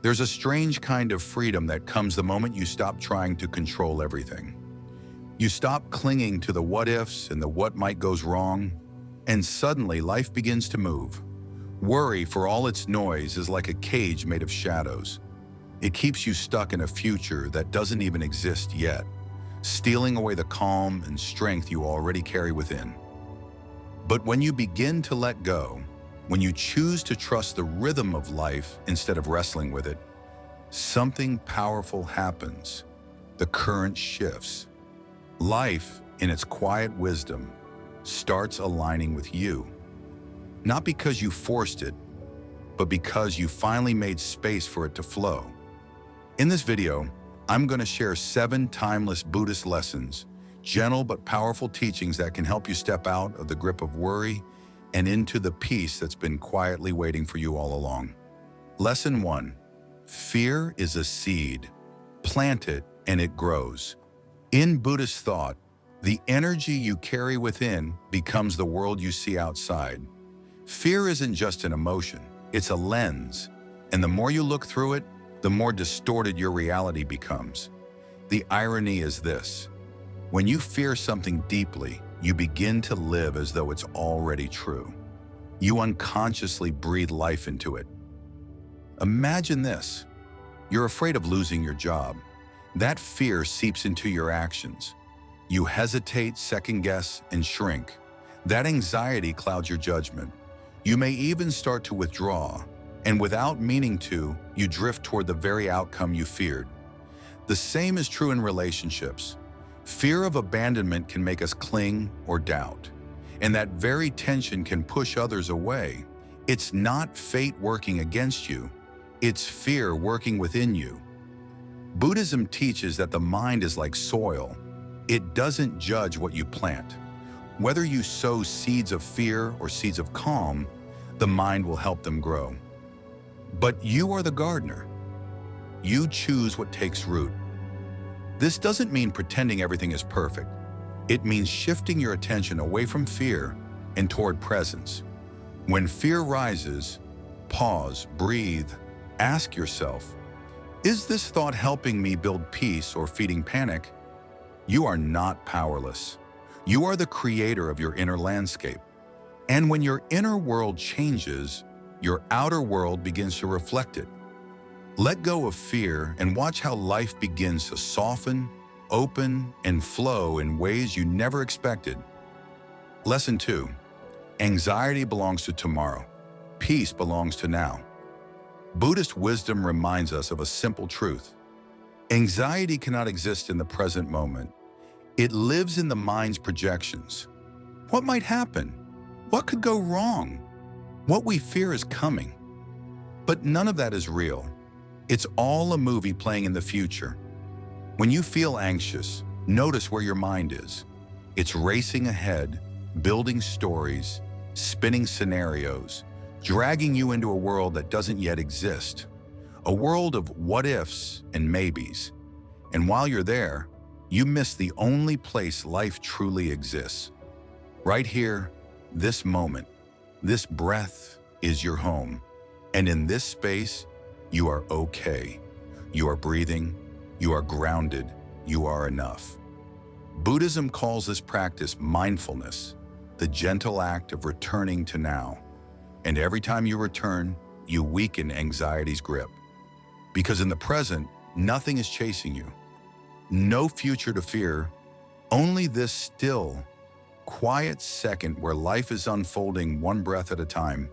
There's a strange kind of freedom that comes the moment you stop trying to control everything. You stop clinging to the what-ifs and the what might goes wrong, and suddenly life begins to move. Worry, for all its noise, is like a cage made of shadows. It keeps you stuck in a future that doesn't even exist yet, stealing away the calm and strength you already carry within. But when you begin to let go, when you choose to trust the rhythm of life instead of wrestling with it, something powerful happens. The current shifts. Life, in its quiet wisdom, starts aligning with you. Not because you forced it, but because you finally made space for it to flow. In this video, I'm going to share 7 timeless Buddhist lessons, gentle but powerful teachings that can help you step out of the grip of worry and into the peace that's been quietly waiting for you all along. Lesson 1. Fear is a seed. Plant it and it grows. In Buddhist thought, the energy you carry within becomes the world you see outside. Fear isn't just an emotion, it's a lens, and the more you look through it, the more distorted your reality becomes. The irony is this: when you fear something deeply, you begin to live as though it's already true. You unconsciously breathe life into it. Imagine this: you're afraid of losing your job. That fear seeps into your actions. You hesitate, second-guess, and shrink. That anxiety clouds your judgment. You may even start to withdraw, and without meaning to, you drift toward the very outcome you feared. The same is true in relationships. Fear of abandonment can make us cling or doubt, and that very tension can push others away. It's not fate working against you, it's fear working within you. Buddhism teaches that the mind is like soil. It doesn't judge what you plant. Whether you sow seeds of fear or seeds of calm, the mind will help them grow. But you are the gardener. You choose what takes root. This doesn't mean pretending everything is perfect. It means shifting your attention away from fear and toward presence. When fear rises, pause, breathe, ask yourself, is this thought helping me build peace or feeding panic? You are not powerless. You are the creator of your inner landscape. And when your inner world changes, your outer world begins to reflect it. Let go of fear and watch how life begins to soften, open, and flow in ways you never expected. Lesson 2. Anxiety belongs to tomorrow. Peace belongs to now. Buddhist wisdom reminds us of a simple truth. Anxiety cannot exist in the present moment. It lives in the mind's projections. What might happen? What could go wrong? What we fear is coming. But none of that is real. It's all a movie playing in the future. When you feel anxious, notice where your mind is. It's racing ahead, building stories, spinning scenarios, dragging you into a world that doesn't yet exist. A world of what-ifs and maybes. And while you're there, you miss the only place life truly exists. Right here, this moment, this breath is your home. And in this space, you are okay. You are breathing, you are grounded, you are enough. Buddhism calls this practice mindfulness, the gentle act of returning to now. And every time you return, you weaken anxiety's grip. Because in the present, nothing is chasing you. No future to fear, only this still, quiet second where life is unfolding one breath at a time.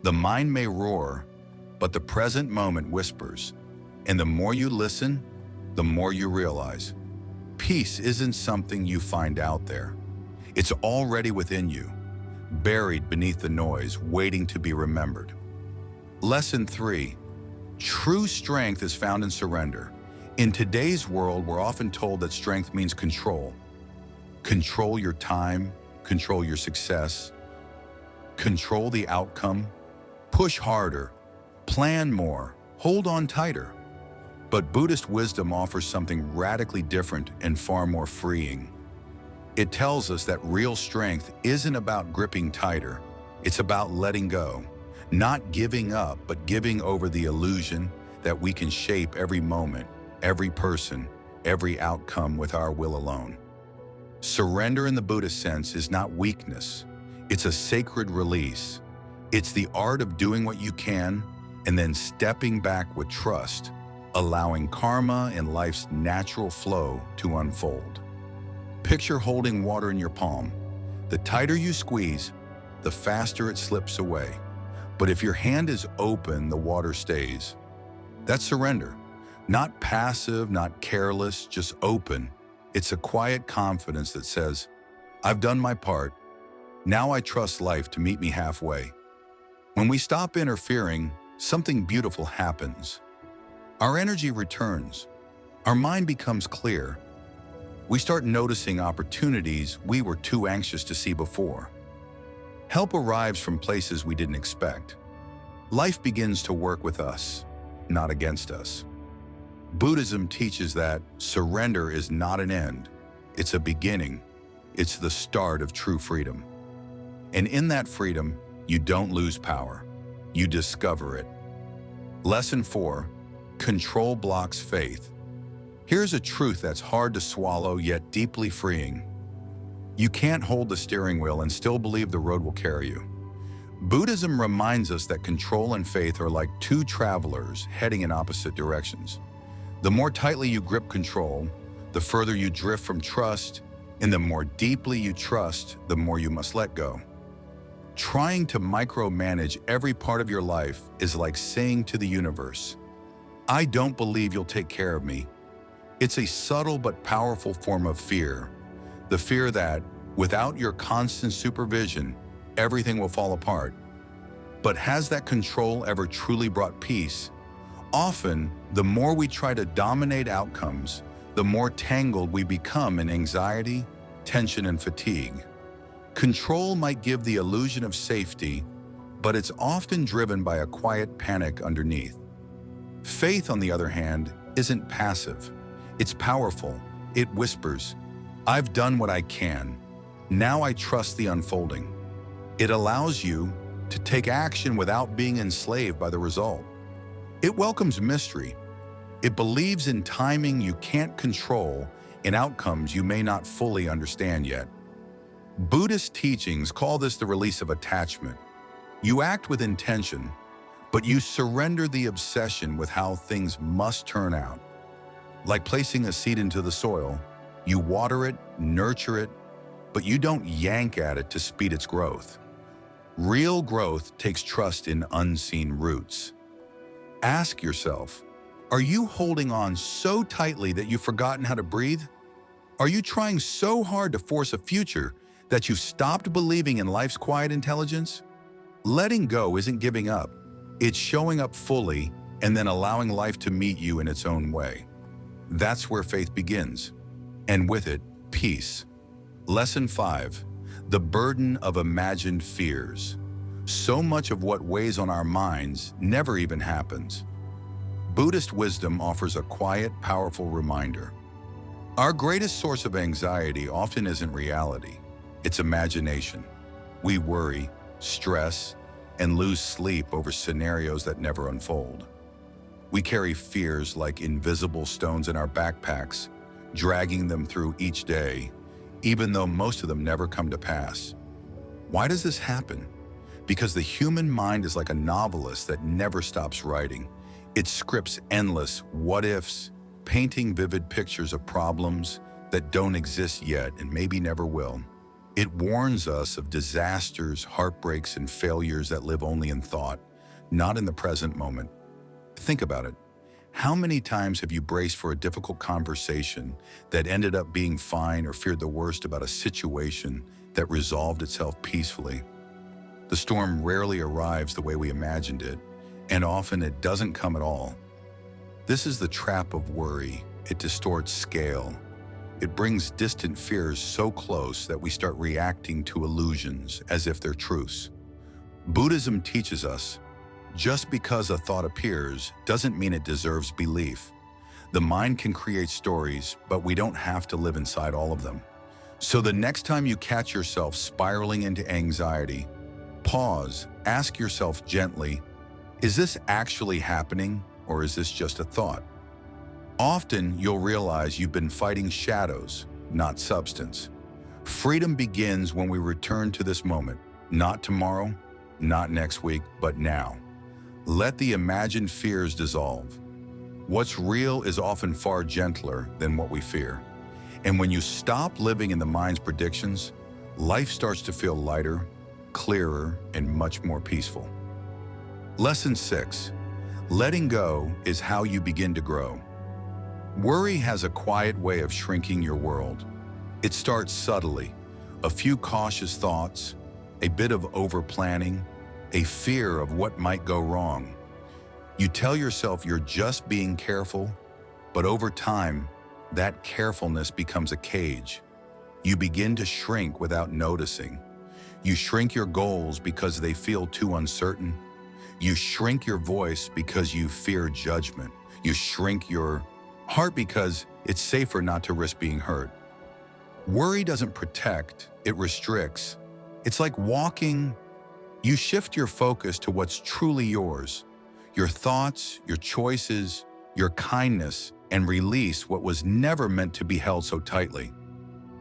The mind may roar, but the present moment whispers. And the more you listen, the more you realize. Peace isn't something you find out there. It's already within you, buried beneath the noise, waiting to be remembered. Lesson 3. True strength is found in surrender. In today's world, we're often told that strength means control. Control your time, control your success, control the outcome, push harder, plan more, hold on tighter. But Buddhist wisdom offers something radically different and far more freeing. It tells us that real strength isn't about gripping tighter. It's about letting go, not giving up, but giving over the illusion that we can shape every moment, every person, every outcome with our will alone. Surrender in the Buddhist sense is not weakness. It's a sacred release. It's the art of doing what you can and then stepping back with trust, allowing karma and life's natural flow to unfold. Picture holding water in your palm. The tighter you squeeze, the faster it slips away. But if your hand is open, the water stays. That's surrender. Not passive, not careless, just open. It's a quiet confidence that says, I've done my part. Now I trust life to meet me halfway. When we stop interfering, something beautiful happens. Our energy returns. Our mind becomes clear. We start noticing opportunities we were too anxious to see before. Help arrives from places we didn't expect. Life begins to work with us, not against us. Buddhism teaches that surrender is not an end. It's a beginning. It's the start of true freedom. And in that freedom, you don't lose power. You discover it. Lesson 4, control blocks faith. Here's a truth that's hard to swallow yet deeply freeing. You can't hold the steering wheel and still believe the road will carry you. Buddhism reminds us that control and faith are like two travelers heading in opposite directions. The more tightly you grip control, the further you drift from trust, and the more deeply you trust, the more you must let go. Trying to micromanage every part of your life is like saying to the universe, I don't believe you'll take care of me. It's a subtle but powerful form of fear. The fear that, without your constant supervision, everything will fall apart. But has that control ever truly brought peace? Often, the more we try to dominate outcomes, the more tangled we become in anxiety, tension, and fatigue. Control might give the illusion of safety, but it's often driven by a quiet panic underneath. Faith, on the other hand, isn't passive. It's powerful. It whispers, I've done what I can. Now I trust the unfolding. It allows you to take action without being enslaved by the result. It welcomes mystery. It believes in timing you can't control and outcomes you may not fully understand yet. Buddhist teachings call this the release of attachment. You act with intention, but you surrender the obsession with how things must turn out. Like placing a seed into the soil, you water it, nurture it, but you don't yank at it to speed its growth. Real growth takes trust in unseen roots. Ask yourself, are you holding on so tightly that you've forgotten how to breathe? Are you trying so hard to force a future that you've stopped believing in life's quiet intelligence? Letting go isn't giving up. It's showing up fully and then allowing life to meet you in its own way. That's where faith begins, and with it, peace. Lesson 5, the burden of imagined fears. So much of what weighs on our minds never even happens. Buddhist wisdom offers a quiet, powerful reminder. Our greatest source of anxiety often isn't reality. It's imagination. We worry, stress, and lose sleep over scenarios that never unfold. We carry fears like invisible stones in our backpacks, dragging them through each day, even though most of them never come to pass. Why does this happen? Because the human mind is like a novelist that never stops writing. It scripts endless what-ifs, painting vivid pictures of problems that don't exist yet and maybe never will. It warns us of disasters, heartbreaks, and failures that live only in thought, not in the present moment. Think about it. How many times have you braced for a difficult conversation that ended up being fine, or feared the worst about a situation that resolved itself peacefully? The storm rarely arrives the way we imagined it, and often it doesn't come at all. This is the trap of worry. It distorts scale. It brings distant fears so close that we start reacting to illusions as if they're truths. Buddhism teaches us, just because a thought appears doesn't mean it deserves belief. The mind can create stories, but we don't have to live inside all of them. So the next time you catch yourself spiraling into anxiety, pause, ask yourself gently, is this actually happening, or is this just a thought? Often, you'll realize you've been fighting shadows, not substance. Freedom begins when we return to this moment, not tomorrow, not next week, but now. Let the imagined fears dissolve. What's real is often far gentler than what we fear. And when you stop living in the mind's predictions, life starts to feel lighter, clearer, and much more peaceful. Lesson 6. Letting go is how you begin to grow. Worry has a quiet way of shrinking your world. It starts subtly, a few cautious thoughts, a bit of over-planning, a fear of what might go wrong. You tell yourself you're just being careful, but over time, that carefulness becomes a cage. You begin to shrink without noticing. You shrink your goals because they feel too uncertain. You shrink your voice because you fear judgment. You shrink your heart because it's safer not to risk being hurt. Worry doesn't protect, it restricts. It's like walking. You shift your focus to what's truly yours, your thoughts, your choices, your kindness, and release what was never meant to be held so tightly.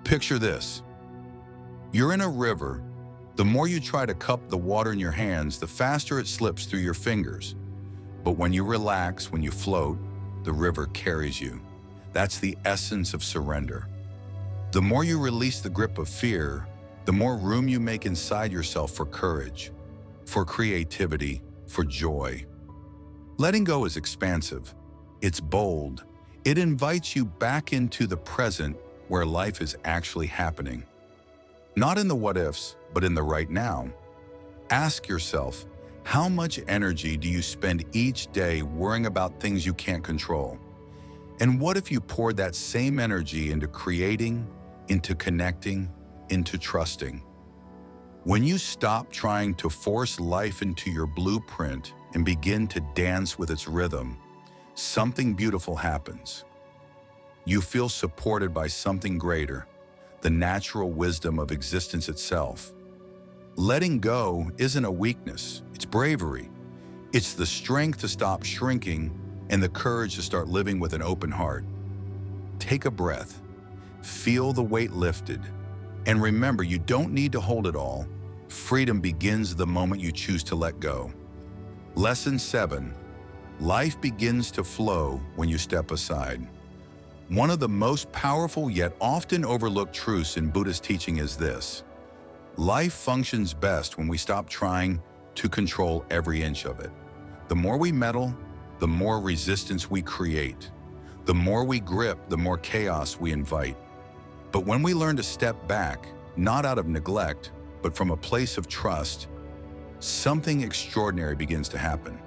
Picture this. You're in a river. The more you try to cup the water in your hands, the faster it slips through your fingers. But when you relax, when you float, the river carries you. That's the essence of surrender. The more you release the grip of fear, the more room you make inside yourself for courage, for creativity, for joy. Letting go is expansive. It's bold. It invites you back into the present where life is actually happening. Not in the what-ifs, but in the right now. Ask yourself, how much energy do you spend each day worrying about things you can't control? And what if you poured that same energy into creating, into connecting, into trusting? When you stop trying to force life into your blueprint and begin to dance with its rhythm, something beautiful happens. You feel supported by something greater, the natural wisdom of existence itself. Letting go isn't a weakness, it's bravery. It's the strength to stop shrinking and the courage to start living with an open heart. Take a breath, feel the weight lifted, and remember, you don't need to hold it all. Freedom begins the moment you choose to let go. Lesson 7. Life begins to flow when you step aside. One of the most powerful yet often overlooked truths in Buddhist teaching is this: life functions best when we stop trying to control every inch of it. The more we meddle, the more resistance we create. The more we grip, the more chaos we invite. But when we learn to step back, not out of neglect, but from a place of trust, something extraordinary begins to happen.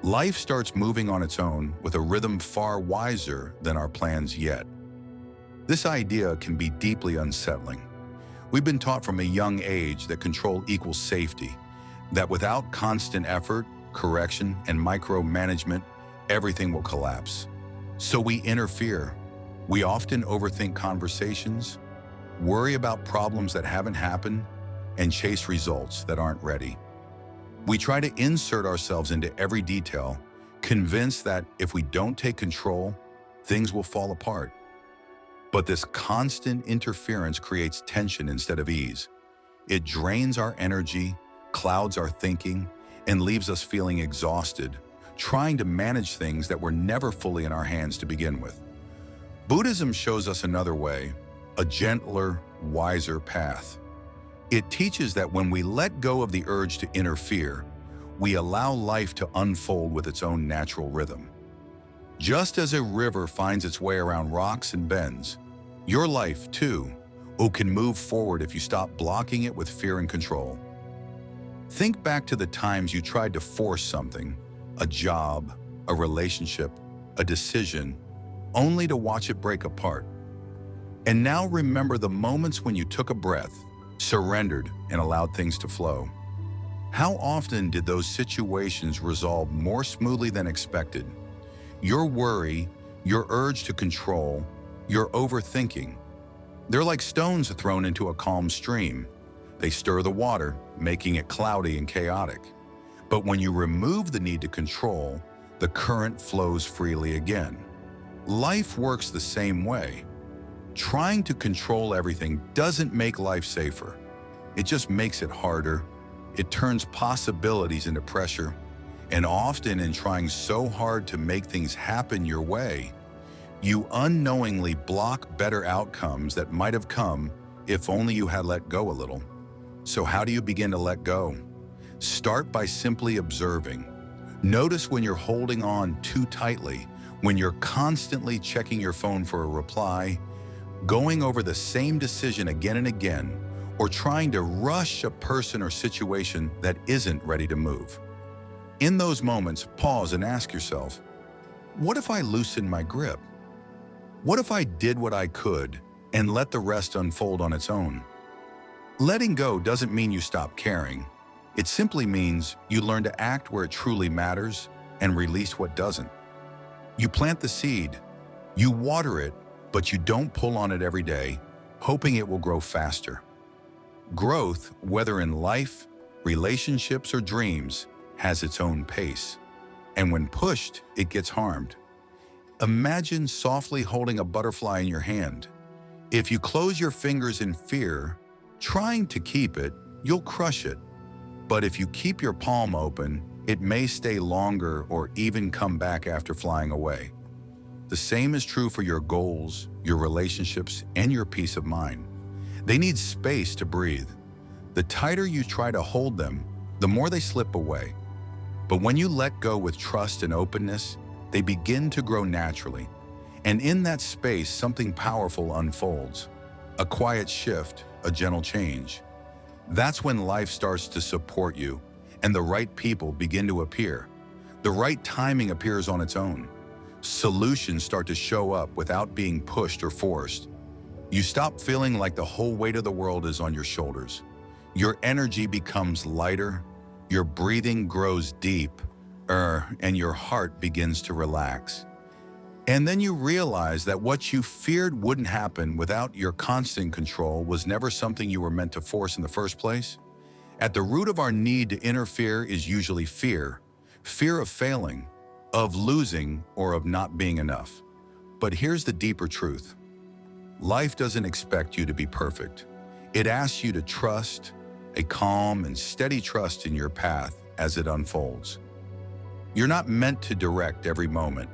Life starts moving on its own with a rhythm far wiser than our plans yet. This idea can be deeply unsettling. We've been taught from a young age that control equals safety, that without constant effort, correction, and micromanagement, everything will collapse. So we interfere. We often overthink conversations, worry about problems that haven't happened, and chase results that aren't ready. We try to insert ourselves into every detail, convinced that if we don't take control, things will fall apart. But this constant interference creates tension instead of ease. It drains our energy, clouds our thinking, and leaves us feeling exhausted, trying to manage things that were never fully in our hands to begin with. Buddhism shows us another way, a gentler, wiser path. It teaches that when we let go of the urge to interfere, we allow life to unfold with its own natural rhythm. Just as a river finds its way around rocks and bends, your life, too, can move forward if you stop blocking it with fear and control. Think back to the times you tried to force something, a job, a relationship, a decision, only to watch it break apart. And now remember the moments when you took a breath, surrendered, and allowed things to flow. How often did those situations resolve more smoothly than expected? Your worry, your urge to control, your overthinking, they're like stones thrown into a calm stream. They stir the water, making it cloudy and chaotic. But when you remove the need to control, the current flows freely again. Life works the same way. Trying to control everything doesn't make life safer. It just makes it harder. It turns possibilities into pressure. And often in trying so hard to make things happen your way, you unknowingly block better outcomes that might have come if only you had let go a little. So how do you begin to let go? Start by simply observing. Notice when you're holding on too tightly, when you're constantly checking your phone for a reply, going over the same decision again and again, or trying to rush a person or situation that isn't ready to move. In those moments, pause and ask yourself, what if I loosened my grip? What if I did what I could and let the rest unfold on its own? Letting go doesn't mean you stop caring. It simply means you learn to act where it truly matters and release what doesn't. You plant the seed, you water it, but you don't pull on it every day, hoping it will grow faster. Growth, whether in life, relationships, or dreams, has its own pace. And when pushed, it gets harmed. Imagine softly holding a butterfly in your hand. If you close your fingers in fear, trying to keep it, you'll crush it. But if you keep your palm open, it may stay longer or even come back after flying away. The same is true for your goals, your relationships, and your peace of mind. They need space to breathe. The tighter you try to hold them, the more they slip away. But when you let go with trust and openness, they begin to grow naturally. And in that space, something powerful unfolds. A quiet shift, a gentle change. That's when life starts to support you, and the right people begin to appear. The right timing appears on its own. Solutions start to show up without being pushed or forced. You stop feeling like the whole weight of the world is on your shoulders. Your energy becomes lighter, your breathing grows deep, and your heart begins to relax. And then you realize that what you feared wouldn't happen without your constant control was never something you were meant to force in the first place. At the root of our need to interfere is usually fear. Fear of failing, of losing, or of not being enough. But here's the deeper truth. Life doesn't expect you to be perfect. It asks you to trust, a calm and steady trust in your path as it unfolds. You're not meant to direct every moment.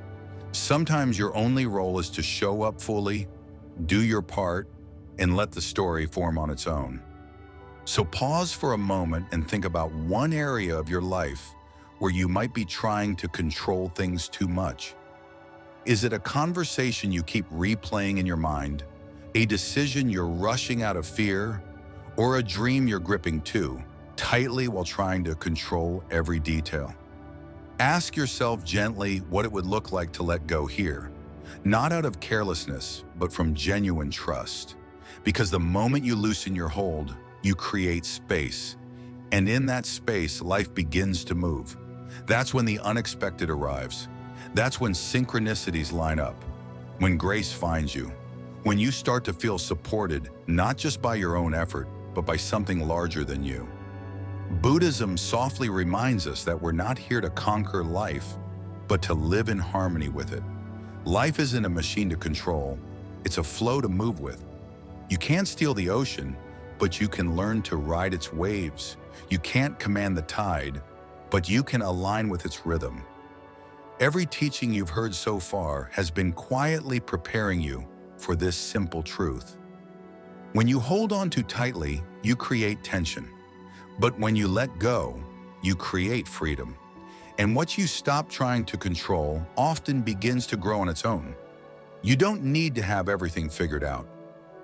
Sometimes your only role is to show up fully, do your part, and let the story form on its own. So pause for a moment and think about one area of your life where you might be trying to control things too much. Is it a conversation you keep replaying in your mind, a decision you're rushing out of fear, or a dream you're gripping too tightly while trying to control every detail? Ask yourself gently what it would look like to let go here, not out of carelessness, but from genuine trust. Because the moment you loosen your hold, you create space. And in that space, life begins to move. That's when the unexpected arrives. That's when synchronicities line up, when grace finds you, when you start to feel supported, not just by your own effort, but by something larger than you. Buddhism softly reminds us that we're not here to conquer life, but to live in harmony with it. Life isn't a machine to control, it's a flow to move with. You can't steal the ocean, but you can learn to ride its waves. You can't command the tide, but you can align with its rhythm. Every teaching you've heard so far has been quietly preparing you for this simple truth. When you hold on too tightly, you create tension. But when you let go, you create freedom. And what you stop trying to control often begins to grow on its own. You don't need to have everything figured out.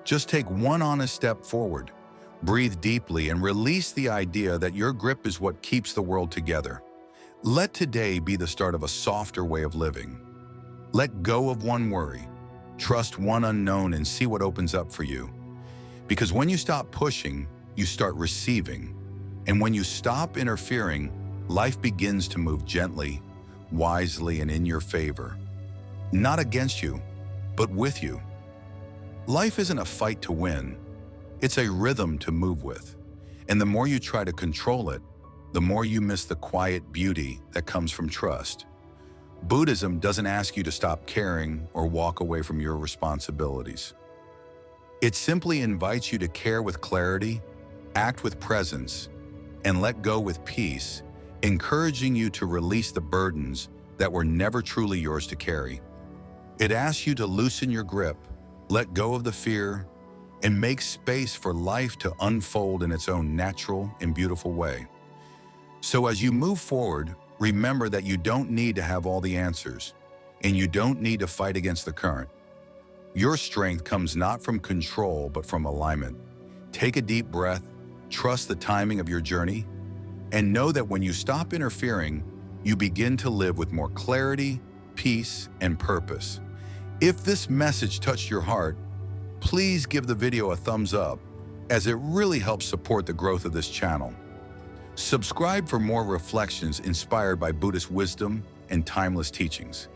Just take one honest step forward. Breathe deeply and release the idea that your grip is what keeps the world together. Let today be the start of a softer way of living. Let go of one worry. Trust one unknown and see what opens up for you. Because when you stop pushing, you start receiving. And when you stop interfering, life begins to move gently, wisely, and in your favor. Not against you, but with you. Life isn't a fight to win. It's a rhythm to move with. And the more you try to control it, the more you miss the quiet beauty that comes from trust. Buddhism doesn't ask you to stop caring or walk away from your responsibilities. It simply invites you to care with clarity, act with presence, and let go with peace, encouraging you to release the burdens that were never truly yours to carry. It asks you to loosen your grip, let go of the fear, and make space for life to unfold in its own natural and beautiful way. So as you move forward, remember that you don't need to have all the answers, and you don't need to fight against the current. Your strength comes not from control, but from alignment. Take a deep breath, trust the timing of your journey, and know that when you stop interfering, you begin to live with more clarity, peace, and purpose. If this message touched your heart, please give the video a thumbs up, as it really helps support the growth of this channel. Subscribe for more reflections inspired by Buddhist wisdom and timeless teachings.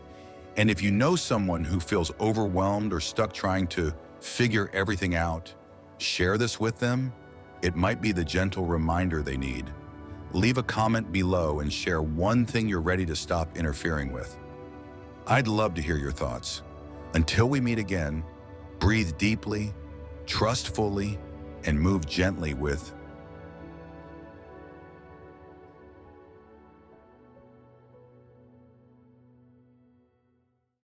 And if you know someone who feels overwhelmed or stuck trying to figure everything out, share this with them. It might be the gentle reminder they need. Leave a comment below and share one thing you're ready to stop interfering with. I'd love to hear your thoughts. Until we meet again, breathe deeply, trust fully, and move gently with